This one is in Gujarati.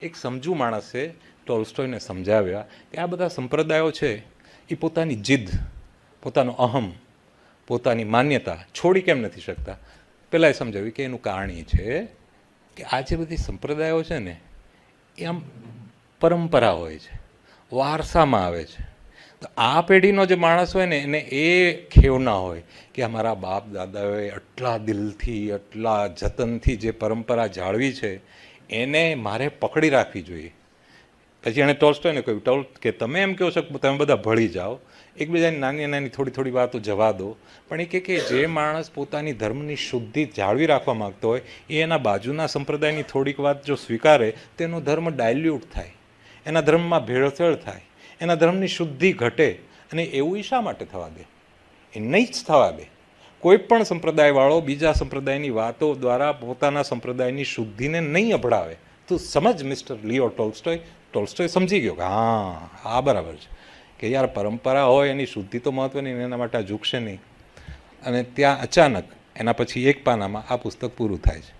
એક સમજુ માણસે ટોલ્સ્ટોયને સમજાવ્યા કે આ બધા સંપ્રદાયો છે એ પોતાની જીદ, પોતાનો અહમ, પોતાની માન્યતા છોડી કેમ નથી શકતા. પહેલાં એ સમજાવ્યું કે એનું કારણ એ છે કે આ જે બધી સંપ્રદાયો છે ને એ આમ પરંપરા હોય છે, વારસામાં આવે છે. તો આ પેઢીનો જે માણસ હોય ને એને એ ખેવ ના હોય કે અમારા બાપ દાદાઓએ આટલા દિલથી, આટલા જતનથી જે પરંપરા જાળવી છે એને મારે પકડી રાખવી જોઈએ. પછી એણે ટોલ્સ્ટોયને કહ્યું કે તમે એમ કહો છો કે તમે બધા ભળી જાઓ, એકબીજાની નાની નાની થોડી થોડી વાતો જવા દો, પણ એ કહે કે જે માણસ પોતાની ધર્મની શુદ્ધિ જાળવી રાખવા માગતો હોય એ એના બાજુના સંપ્રદાયની થોડીક વાત જો સ્વીકારે તો એનો ધર્મ ડાયલ્યુટ થાય, એના ધર્મમાં ભેળસેળ થાય, એના ધર્મની શુદ્ધિ ઘટે. અને એવું શા માટે થવા દે? એ નહીં જ થવા દે. કોઈ પણ સંપ્રદાયવાળો બીજા સંપ્રદાયની વાતો દ્વારા પોતાના સંપ્રદાયની શુદ્ધિને નહીં અભડાવે. તું સમજ મિસ્ટર લિયો ટોલ્સ્ટોય. ટોલ્સ્ટોય સમજી ગયો કે હા બરાબર છે કે યાર પરંપરા હોય એની શુદ્ધિ તો મહત્ત્વની, એના માટે આ ઝૂકશે નહીં. અને ત્યાં અચાનક એના પછી એક પાનામાં આ પુસ્તક પૂરું થાય છે.